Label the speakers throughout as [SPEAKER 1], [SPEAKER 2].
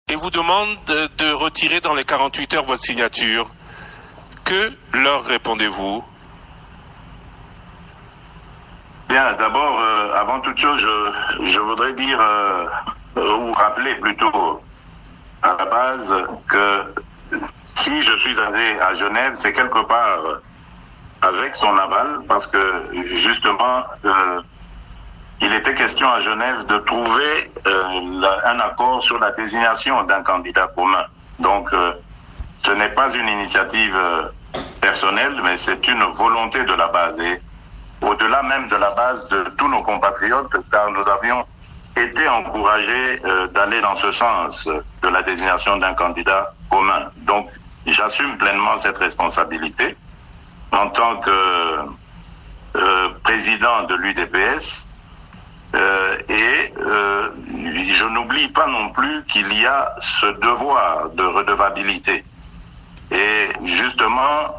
[SPEAKER 1] et vous demande de retirer dans les 48 heures votre signature. Que leur répondez-vous?
[SPEAKER 2] Bien, d'abord, avant toute chose, je voudrais dire, ou rappeler plutôt à la base, que si je suis allé à Genève, c'est quelque part avec son aval, parce que justement, il était question à Genève de trouver un accord sur la désignation d'un candidat commun. Donc, ce n'est pas une initiative personnelle, mais c'est une volonté de la base. Et au-delà même de la base de tous nos compatriotes, car nous avions été encouragés d'aller dans ce sens de la désignation d'un candidat commun. Donc, j'assume pleinement cette responsabilité en tant que président de l'UDPS. Et je n'oublie pas non plus qu'il y a ce devoir de redevabilité. Et justement,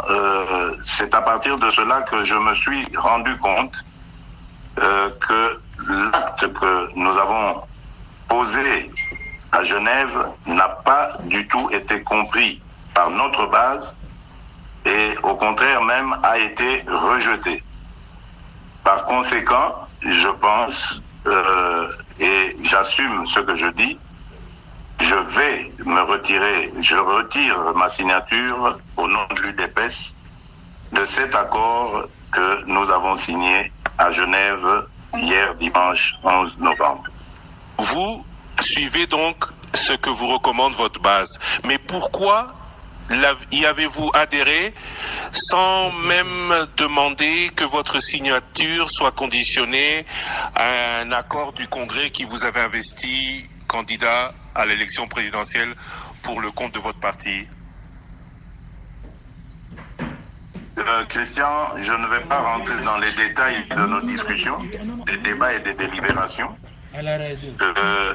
[SPEAKER 2] c'est à partir de cela que je me suis rendu compte que l'acte que nous avons posé à Genève n'a pas du tout été compris par notre base et au contraire même a été rejeté. Par conséquent, je pense, et j'assume ce que je dis, je vais me retirer, je retire ma signature au nom de l'UDPS de cet accord que nous avons signé à Genève hier dimanche 11 novembre.
[SPEAKER 1] Vous suivez donc ce que vous recommande votre base. Mais pourquoi y avez-vous adhéré sans même demander que votre signature soit conditionnée à un accord du Congrès qui vous avait investi candidat à l'élection présidentielle pour le compte de votre parti?
[SPEAKER 2] Christian, je ne vais pas rentrer dans les détails de nos discussions, des débats et des délibérations,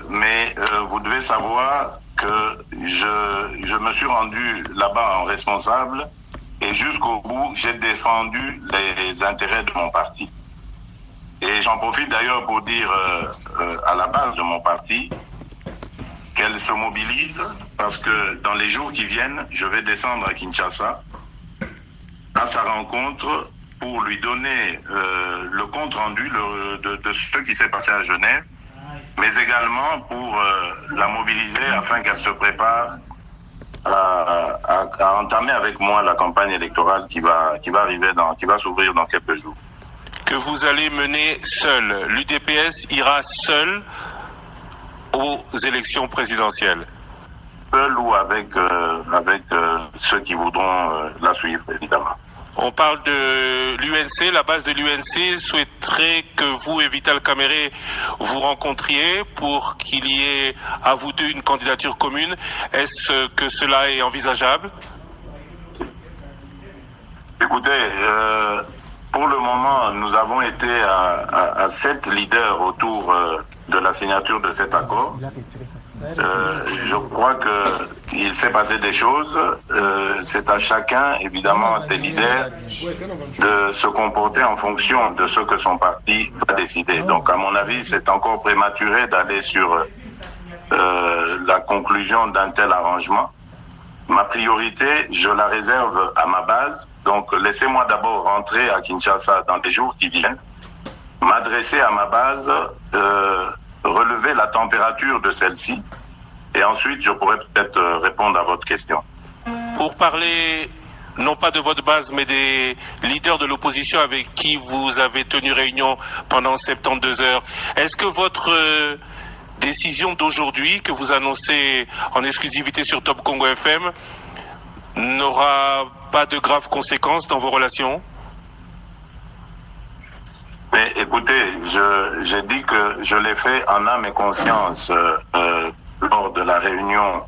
[SPEAKER 2] mais vous devez savoir que je me suis rendu là-bas en responsable et jusqu'au bout, j'ai défendu les intérêts de mon parti. Et j'en profite d'ailleurs pour dire à la base de mon parti qu'elle se mobilise parce que dans les jours qui viennent, je vais descendre à Kinshasa à sa rencontre pour lui donner le compte rendu de ce qui s'est passé à Genève, mais également pour la mobiliser afin qu'elle se prépare à entamer avec moi la campagne électorale qui va s'ouvrir dans quelques jours.
[SPEAKER 1] Que vous allez mener seul. L'UDPS ira seul aux élections présidentielles.
[SPEAKER 2] Seul ou avec ceux qui voudront la suivre, évidemment.
[SPEAKER 1] On parle de l'UNC, la base de l'UNC souhaiterait que vous et Vital Kamerhe vous rencontriez pour qu'il y ait à vous deux une candidature commune. Est-ce que cela est envisageable?
[SPEAKER 2] Écoutez, pour le moment, nous avons été à 7 leaders autour de la signature de cet accord. Je crois qu'il s'est passé des choses. C'est à chacun, évidemment, des leaders de se comporter en fonction de ce que son parti va décider. Donc, à mon avis, c'est encore prématuré d'aller sur la conclusion d'un tel arrangement. Ma priorité, je la réserve à ma base. Donc, laissez-moi d'abord rentrer à Kinshasa dans les jours qui viennent, m'adresser à ma base, relever la température de celle-ci, et ensuite, je pourrais peut-être répondre à votre question.
[SPEAKER 1] Pour parler, non pas de votre base, mais des leaders de l'opposition avec qui vous avez tenu réunion pendant 72 heures, est-ce que votre décision d'aujourd'hui, que vous annoncez en exclusivité sur Top Congo FM, n'aura pas de graves conséquences dans vos relations?
[SPEAKER 2] Mais écoutez, j'ai dit que je l'ai fait en âme et conscience lors de la réunion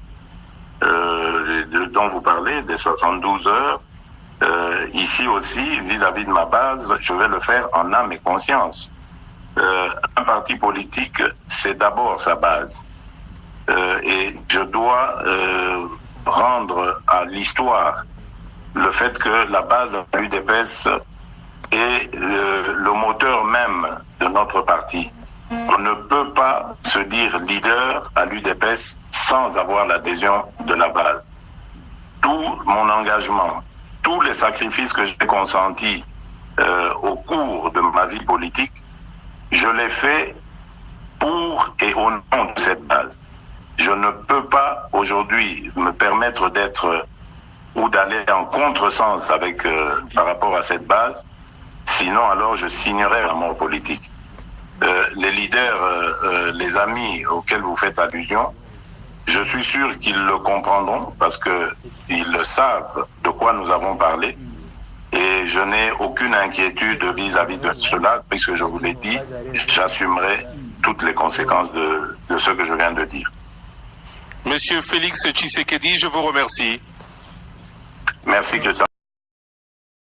[SPEAKER 2] dont vous parlez, des 72 heures. Ici aussi, vis-à-vis de ma base, je vais le faire en âme et conscience. Un parti politique, c'est d'abord sa base. Et je dois rendre à l'histoire le fait que la base de l'UDPS est le moteur même de notre parti. On ne peut pas se dire leader à l'UDPS sans avoir l'adhésion de la base. Tout mon engagement, tous les sacrifices que j'ai consentis au cours de ma vie politique, je l'ai fait pour et au nom de cette base. Je ne peux pas aujourd'hui me permettre d'être ou d'aller en contresens avec par rapport à cette base, sinon alors je signerai la mort politique. Les leaders, les amis auxquels vous faites allusion, je suis sûr qu'ils le comprendront parce qu'ils savent de quoi nous avons parlé et je n'ai aucune inquiétude vis-à-vis de cela puisque je vous l'ai dit, j'assumerai toutes les conséquences de ce que je viens de dire.
[SPEAKER 1] Monsieur Félix Tshisekedi, je vous remercie.
[SPEAKER 2] Merci, Christian.